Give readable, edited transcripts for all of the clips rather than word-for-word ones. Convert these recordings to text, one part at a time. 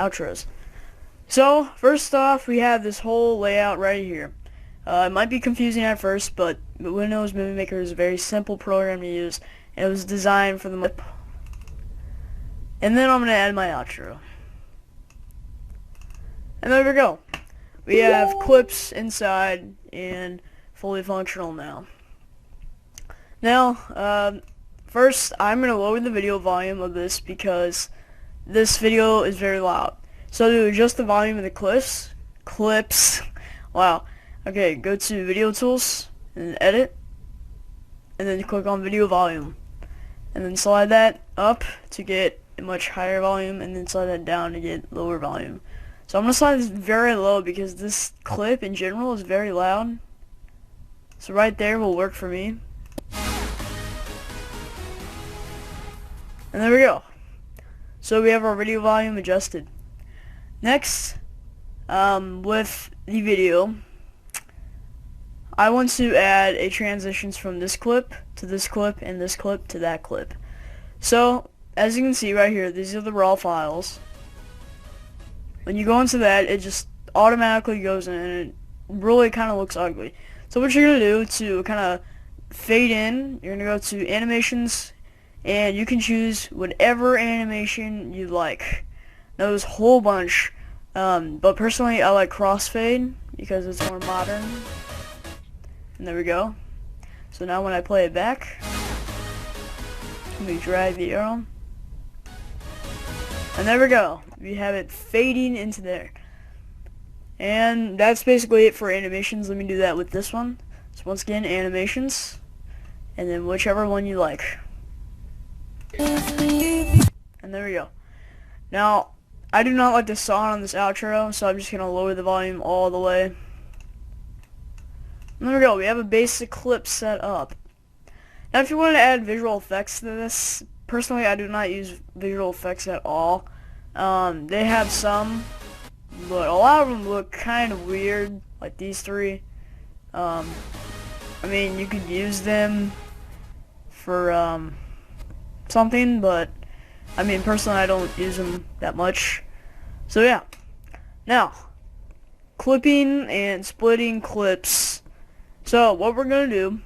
outros. So first off, we have this whole layout right here. It might be confusing at first, but Windows Movie Maker is a very simple program to use, and it was designed for the clip. And then I'm going to add my outro. And there we go. We have clips inside and fully functional now. Now, first I'm going to lower the video volume of this because this video is very loud. So to adjust the volume of the clips, wow. Okay, go to Video Tools and Edit, and then click on Video Volume, and then slide that up to get a much higher volume, and then slide that down to get lower volume. So I'm going to slide this very low because this clip in general is very loud. So right there will work for me. And there we go. So we have our video volume adjusted. Next, with the video, I want to add a transitions from this clip to this clip and this clip to that clip. So, as you can see right here, these are the raw files. When you go into that, it just automatically goes in and it really kind of looks ugly. So what you're going to do to kind of fade in, you're going to go to animations, and you can choose whatever animation you like. Now there's a whole bunch, but personally I like crossfade because it's more modern. And there we go. So now when I play it back, let me drag the arrow. And there we go. We have it fading into there. And that's basically it for animations. Let me do that with this one. So once again, animations. And then whichever one you like. And there we go. Now, I do not like the sound on this outro, so I'm just going to lower the volume all the way. And there we go. We have a basic clip set up. Now, if you want to add visual effects to this, personally, I do not use visual effects at all. They have some, but a lot of them look kind of weird, like these three. I mean, you could use them for something, but I mean, personally, I don't use them that much. So yeah. Now, clipping and splitting clips. So what we're gonna do,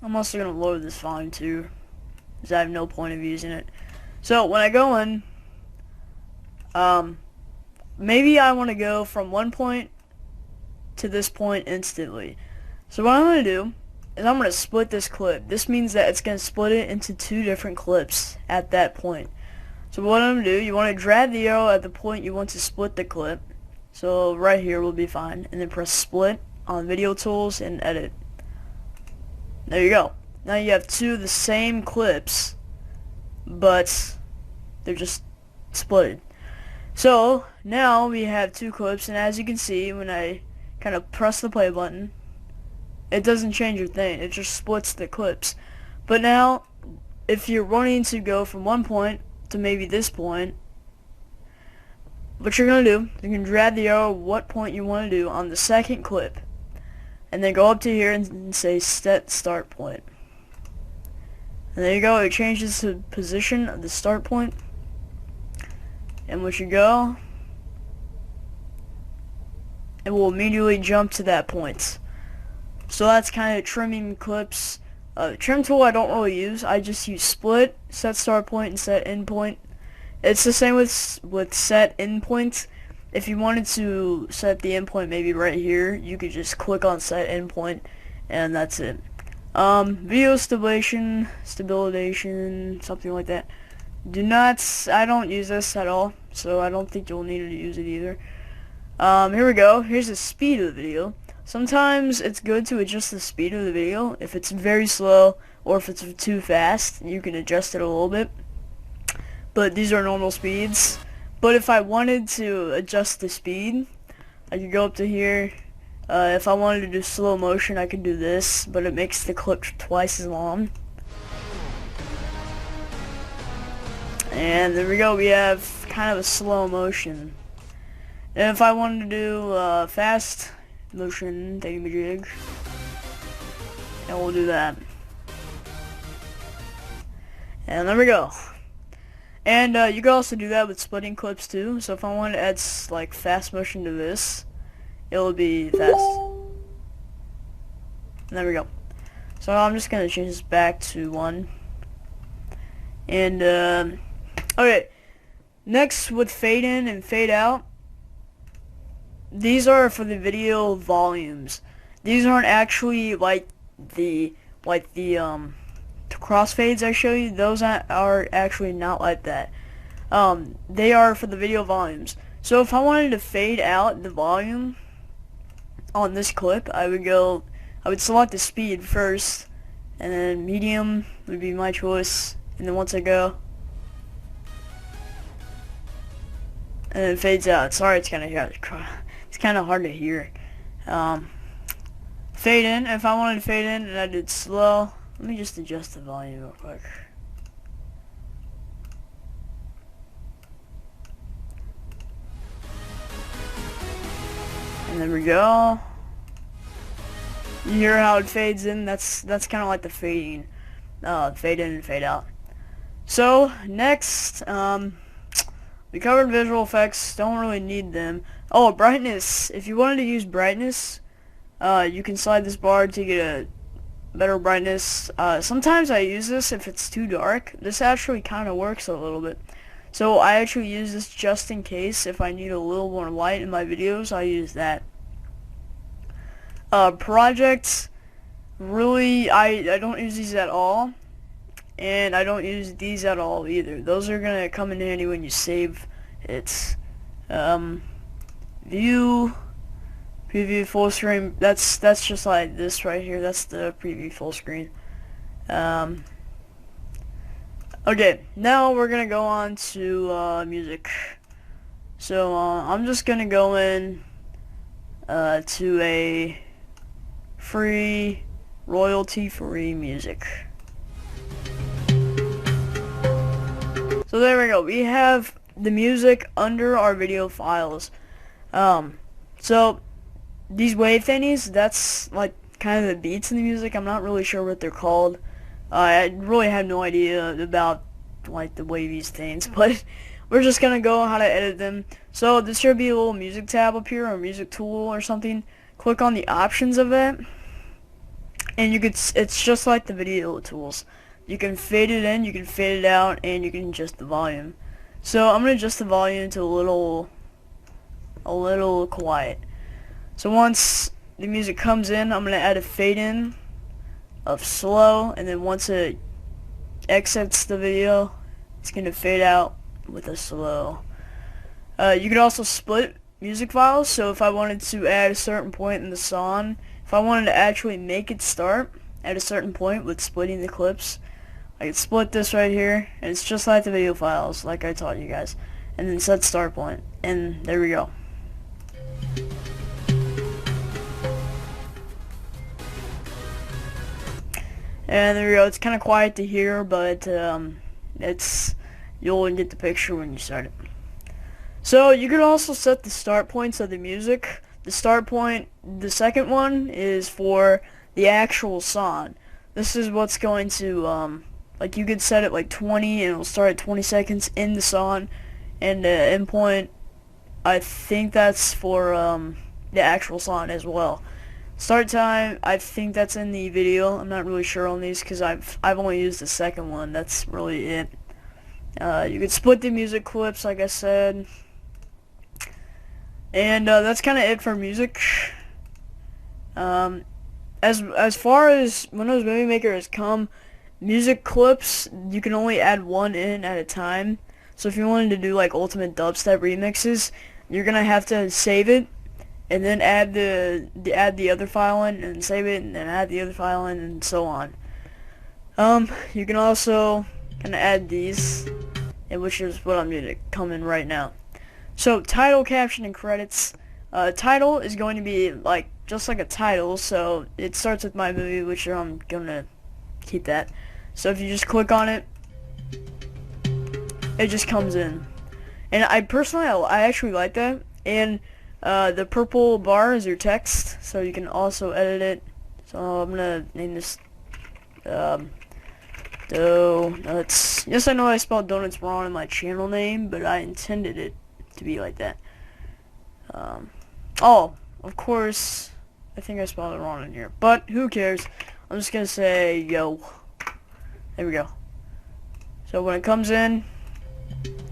I'm also gonna lower this volume too, because I have no point of using it. So when I go in, maybe I want to go from one point to this point instantly. So what I'm gonna do is I'm gonna split this clip. This means that it's gonna split it into two different clips at that point. So what I'm gonna do, you want to drag the arrow at the point you want to split the clip. So right here will be fine, and then press split on Video Tools and Edit. There you go. Now you have two of the same clips, but they're just split. So now we have two clips, and as you can see, when I kind of press the play button, it doesn't change a thing. It just splits the clips. But now, if you're wanting to go from one point to maybe this point, what you're going to do, you can drag the arrow what point you want to do on the second clip. And then go up to here and say set start point. And there you go, it changes the position of the start point. And once you go, it will immediately jump to that point. So that's kind of trimming clips. Trim tool I don't really use. I just use split, set start point, and set end point. It's the same with set end point. If you wanted to set the endpoint maybe right here, you could just click on set endpoint, and that's it. Video stabilization, something like that. I don't use this at all, so I don't think you'll need to use it either. Here we go. Here's the speed of the video. Sometimes it's good to adjust the speed of the video. If it's very slow or if it's too fast, you can adjust it a little bit. But these are normal speeds. But if I wanted to adjust the speed, I could go up to here. If I wanted to do slow motion, I could do this, but it makes the clip twice as long. And there we go, we have kind of a slow motion. And if I wanted to do fast motion thingamajig, and we'll do that. And there we go. And you can also do that with splitting clips too. So if I wanted to add like fast motion to this, it will be fast. And there we go. So I'm just gonna change this back to 1. And okay, next with fade in and fade out, these are for the video volumes. These aren't actually like the crossfades I show you. Those are actually not like that. They are for the video volumes. So if I wanted to fade out the volume on this clip, I would select the speed first, and then medium would be my choice, and then once I go, and it fades out. Sorry, it's kind of hard to hear. Fade in. If I wanted to fade in and I did slow, let me just adjust the volume real quick. And there we go. You hear how it fades in? That's kind of like the fading, fade in and fade out. So next, we covered visual effects. Don't really need them. Oh, brightness. If you wanted to use brightness, you can slide this bar to get a better brightness. Sometimes I use this if it's too dark. This actually kind of works a little bit. So I actually use this just in case. If I need a little more light in my videos, I use that. Projects, really, I don't use these at all. And I don't use these at all either. Those are going to come in handy when you save it. View, preview full screen, that's just like this right here. That's the preview full screen. Okay, now we're going to go on to music. So I'm just going to go in to a free, royalty-free music. So there we go. We have the music under our video files. So these wave thingies, that's like kind of the beats in the music. I'm not really sure what they're called. I really have no idea about like the wavies things, but we're just gonna go how to edit them. So this should be a little music tab up here, or music tool or something. Click on the options of it, and it's just like the video tools. You can fade it in, you can fade it out, and you can adjust the volume. So I'm gonna adjust the volume to a little quiet. So once the music comes in, I'm gonna add a fade in of slow, and then once it exits the video, it's gonna fade out with a slow. You could also split music files. So if I wanted to add a certain point in the song, if I wanted to actually make it start at a certain point with splitting the clips, I could split this right here, and it's just like the video files, like I taught you guys, and then set start point, and there we go. And there we go. It's kind of quiet to hear, but you'll get the picture when you start it. So you could also set the start points of the music. The start point, the second one, is for the actual song. This is what's going to like, you could set it like 20 and it'll start at 20 seconds in the song, and the end point, I think that's for the actual song as well. Start time, I think that's in the video. I'm not really sure on these because I've only used the second one. That's really it. You could split the music clips, like I said, and that's kind of it for music. As far as Windows Movie Maker has come, music clips, you can only add one in at a time. So if you wanted to do like ultimate dubstep remixes, you're gonna have to save it and then add the other file in, and save it and then add the other file in, and so on. You can also kind of add these, which is what I'm going to come in right now. So title, caption, and credits. Title is going to be like just like a title, so it starts with my movie, which I'm gonna keep that. So if you just click on it, it just comes in, and I personally actually like that. And the purple bar is your text, so you can also edit it. So I'm gonna name this Donuts. Yes, I know I spelled donuts wrong in my channel name, but I intended it to be like that. Oh, of course, I think I spelled it wrong in here, but who cares? I'm just gonna say yo. There we go. So when it comes in,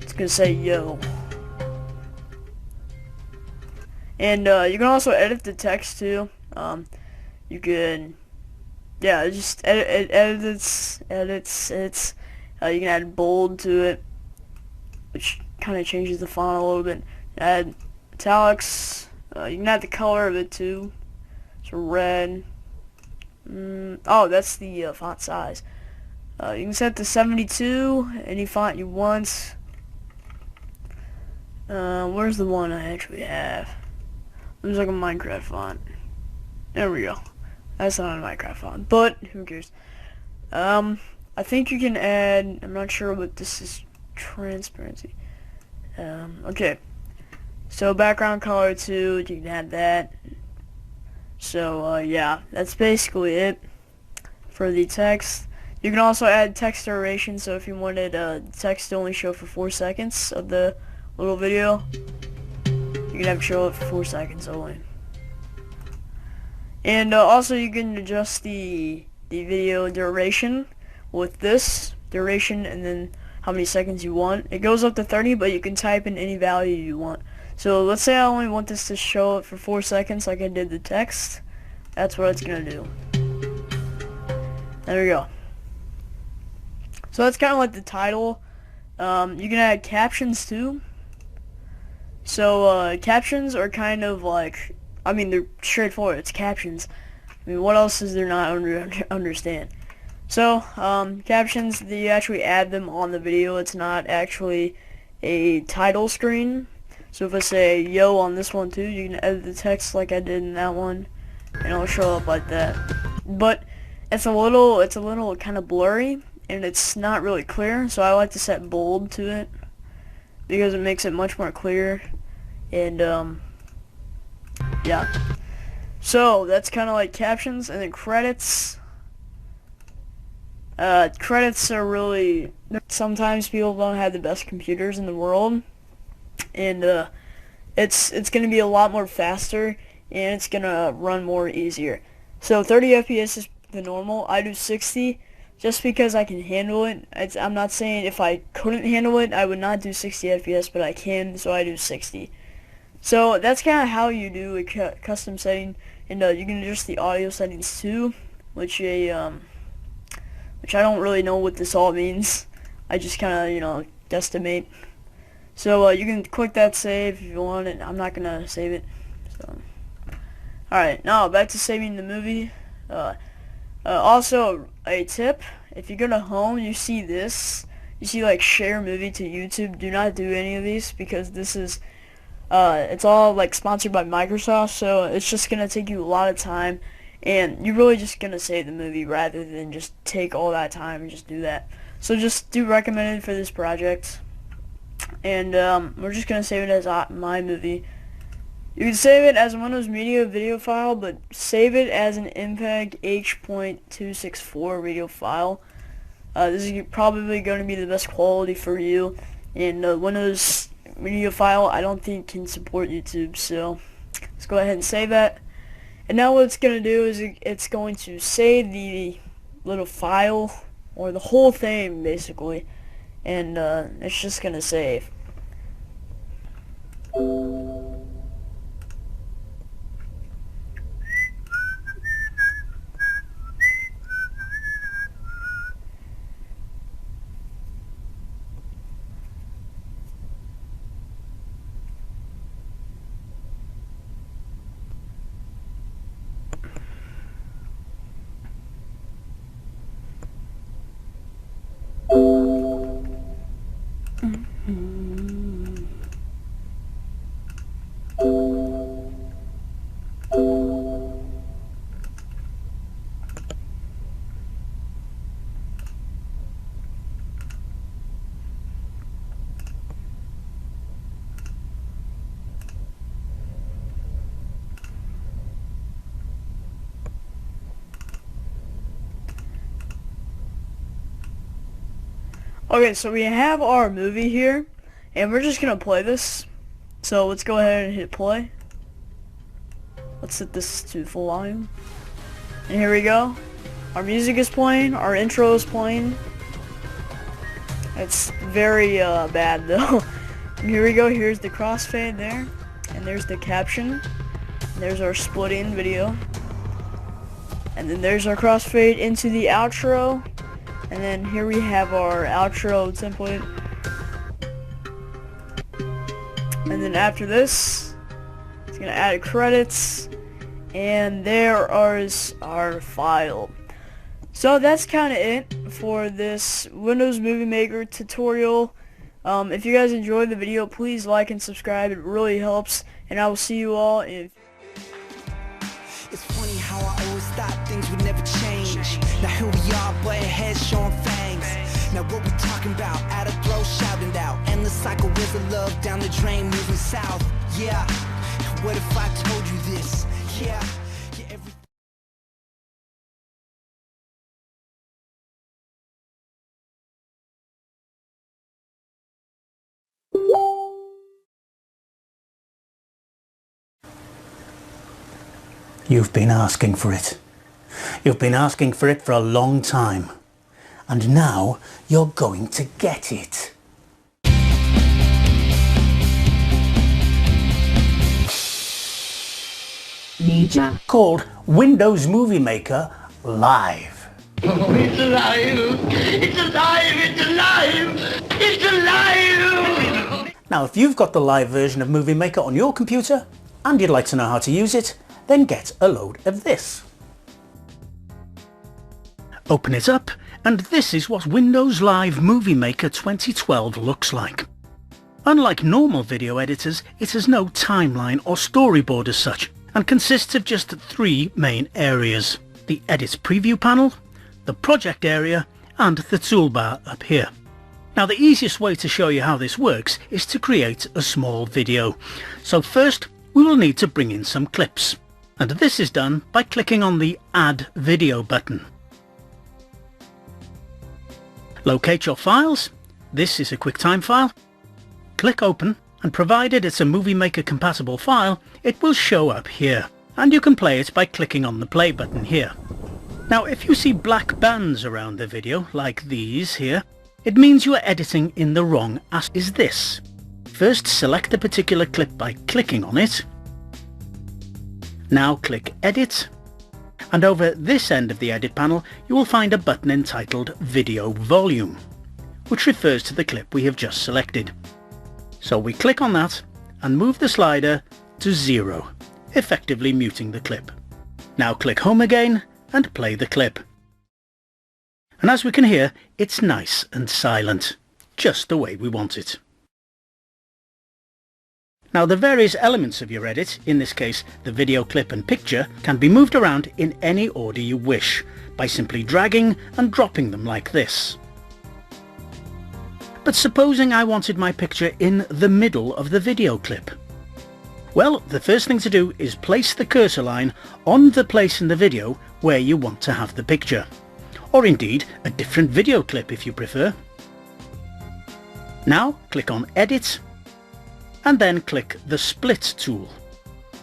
it's gonna say yo. And you can also edit the text too. You can, yeah, just edits. You can add bold to it, which kind of changes the font a little bit. Add italics. You can add the color of it too. So red. Oh, that's the font size. You can set to 72, any font you want. Where's the one I actually have? There's like a Minecraft font. There we go. That's not a Minecraft font, but who cares? I think you can add, I'm not sure what this is, transparency. Okay. So background color too, you can add that. So, yeah, that's basically it for the text. You can also add text duration, so if you wanted text to only show for 4 seconds of the little video, you can have it show it for 4 seconds only. And also you can adjust the video duration with this duration and then how many seconds you want. It goes up to 30, but you can type in any value you want. So let's say I only want this to show it for 4 seconds like I did the text. That's what it's gonna do. There we go. So that's kind of like the title. You can add captions too. So captions are kind of like, I mean, they're straightforward. It's captions. I mean, what else is there not understand? So captions, you actually add them on the video. It's not actually a title screen. So if I say yo on this one too, you can edit the text like I did in that one, and it'll show up like that. But it's a little kind of blurry, and it's not really clear. So I like to set bold to it because it makes it much more clear. And yeah. So that's kind of like captions, and then credits. Credits are really, sometimes people don't have the best computers in the world, and it's gonna be a lot more faster, and it's gonna run more easier. So 30 FPS is the normal. I do 60 just because I can handle it. I'm not saying if I couldn't handle it I would not do 60 FPS, but I can, so I do 60. So that's kind of how you do a custom setting, and you can adjust the audio settings too, which I don't really know what this all means. I just kind of, guesstimate. So you can click that save if you want it. I'm not gonna save it. So, all right, now back to saving the movie. Also, a tip: if you go to home, you see this. You see like share movie to YouTube. Do not do any of these because this is. It's all like sponsored by Microsoft, so it's just gonna take you a lot of time, and you're really just gonna save the movie rather than just take all that time and just do that. So just do recommended for this project, and we're just gonna save it as my movie. You can save it as a Windows Media video file, but save it as an MPEG H.264 video file. This is probably going to be the best quality for you, and Windows Media file I don't think can support YouTube, so let's go ahead and save that. And now what it's going to do is it's going to save the little file, or the whole thing basically, and it's just going to save. Okay, so we have our movie here, and we're just gonna play this. So let's go ahead and hit play. Let's set this to full volume. And here we go. Our music is playing, our intro is playing. It's very bad though. And here we go, here's the crossfade there. And there's the caption. And there's our splitting video. And then there's our crossfade into the outro. And then here we have our outro template. And then after this, it's gonna add credits. And there is our file. So that's kind of it for this Windows Movie Maker tutorial. If you guys enjoyed the video, please like and subscribe. It really helps. And I will see you all in... It's funny how I always thought things would never change. Now here we are, but heads showing fangs. Now what we talking about? At a throw, shouting out. Endless cycle, where's the love down the drain, moving south? Yeah. What if I told you this? Yeah. You've been asking for it. You've been asking for it for a long time. And now you're going to get it. Ninja. Called Windows Movie Maker Live. Oh, it's alive! It's alive! It's alive! It's alive! Now if you've got the live version of Movie Maker on your computer and you'd like to know how to use it, then get a load of this. Open it up, and this is what Windows Live Movie Maker 2012 looks like. Unlike normal video editors, it has no timeline or storyboard as such, and consists of just 3 main areas: the Edit Preview panel, the Project area, and the toolbar up here. Now the easiest way to show you how this works is to create a small video. So first, we will need to bring in some clips. And this is done by clicking on the Add Video button. Locate your files. This is a QuickTime file. Click Open, and provided it's a Movie Maker compatible file, it will show up here. And you can play it by clicking on the play button here. Now if you see black bands around the video, like these here, it means you are editing in the wrong aspect. Is this. First select a particular clip by clicking on it. Now click Edit, and over this end of the Edit panel you will find a button entitled Video Volume, which refers to the clip we have just selected. So we click on that and move the slider to 0, effectively muting the clip. Now click Home again and play the clip. And as we can hear, it's nice and silent, just the way we want it. Now the various elements of your edit, in this case the video clip and picture, can be moved around in any order you wish, by simply dragging and dropping them like this. But supposing I wanted my picture in the middle of the video clip. Well, the first thing to do is place the cursor line on the place in the video where you want to have the picture. Or indeed, a different video clip if you prefer. Now click on Edit, and then click the Split tool,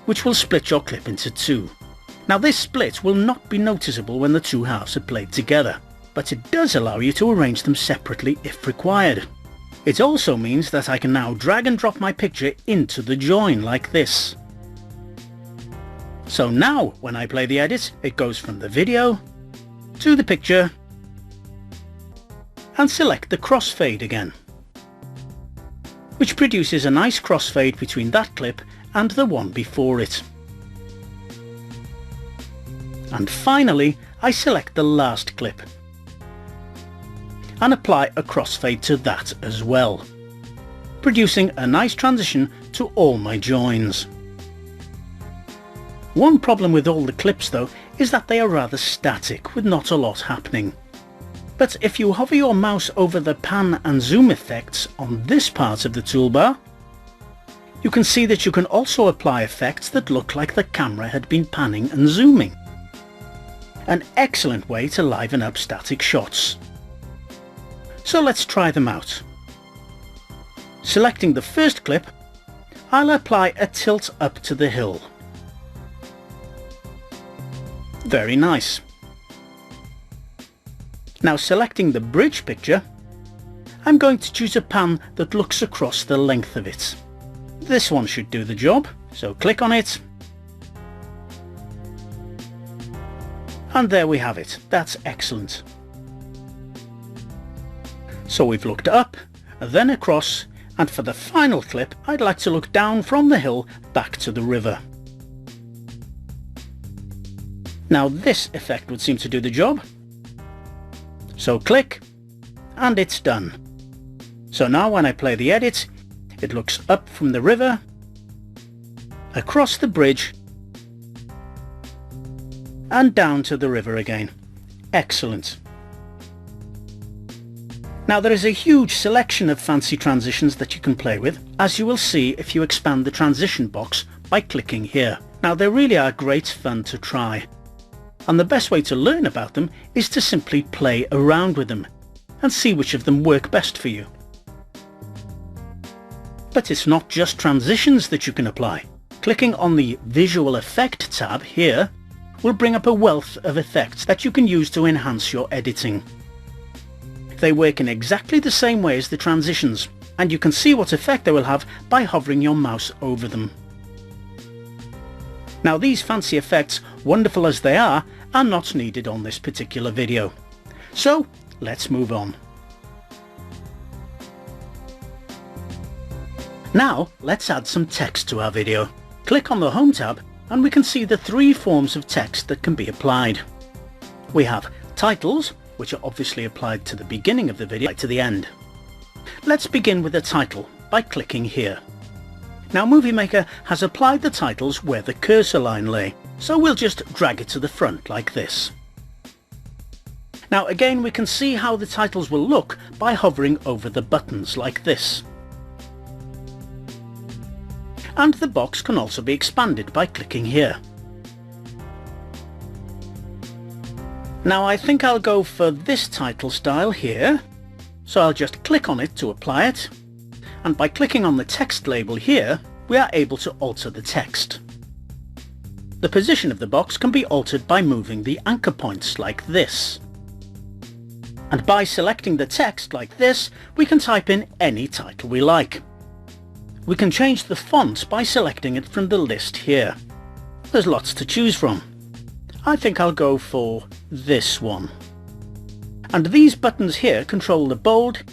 which will split your clip into 2. Now this split will not be noticeable when the 2 halves are played together, but it does allow you to arrange them separately if required. It also means that I can now drag and drop my picture into the join like this. So now when I play the edit, it goes from the video to the picture, and select the crossfade again, which produces a nice crossfade between that clip and the one before it. And finally, I select the last clip and apply a crossfade to that as well, producing a nice transition to all my joins. One problem with all the clips though is that they are rather static with not a lot happening. But if you hover your mouse over the pan and zoom effects on this part of the toolbar, you can see that you can also apply effects that look like the camera had been panning and zooming. An excellent way to liven up static shots. So let's try them out. Selecting the first clip, I'll apply a tilt up to the hill. Very nice. Now selecting the bridge picture, I'm going to choose a pan that looks across the length of it. This one should do the job, so click on it. And there we have it. That's excellent. So we've looked up, then across, and for the final clip, I'd like to look down from the hill back to the river. Now this effect would seem to do the job. So click, and it's done. So now when I play the edit, it looks up from the river, across the bridge, and down to the river again. Excellent. Now there is a huge selection of fancy transitions that you can play with, as you will see if you expand the transition box by clicking here. Now they really are great fun to try, and the best way to learn about them is to simply play around with them and see which of them work best for you. But it's not just transitions that you can apply. Clicking on the Visual Effect tab here will bring up a wealth of effects that you can use to enhance your editing. They work in exactly the same way as the transitions, and you can see what effect they will have by hovering your mouse over them. Now these fancy effects, wonderful as they are not needed on this particular video. So let's move on. Now let's add some text to our video. Click on the Home tab and we can see the three forms of text that can be applied. We have titles, which are obviously applied to the beginning of the video to the end. Let's begin with the title by clicking here. Now Movie Maker has applied the titles where the cursor line lay, so we'll just drag it to the front like this. Now again we can see how the titles will look by hovering over the buttons like this. And the box can also be expanded by clicking here. Now I think I'll go for this title style here, so I'll just click on it to apply it, and by clicking on the text label here, we are able to alter the text. The position of the box can be altered by moving the anchor points like this. And by selecting the text like this, we can type in any title we like. We can change the font by selecting it from the list here. There's lots to choose from. I think I'll go for this one. And these buttons here control the bold,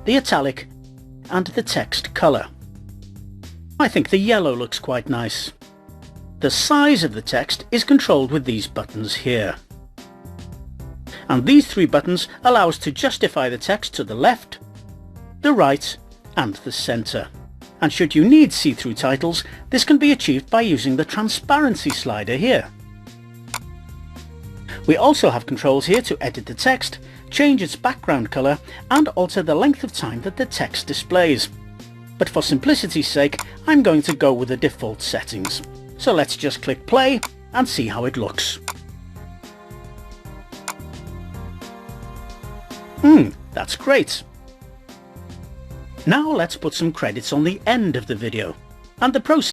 the italic, and the text colour. I think the yellow looks quite nice. The size of the text is controlled with these buttons here. And these three buttons allow us to justify the text to the left, the right, and the centre. And should you need see-through titles, this can be achieved by using the transparency slider here. We also have controls here to edit the text, change its background colour, and alter the length of time that the text displays. But for simplicity's sake, I'm going to go with the default settings. So let's just click play and see how it looks. That's great. Now let's put some credits on the end of the video. And the process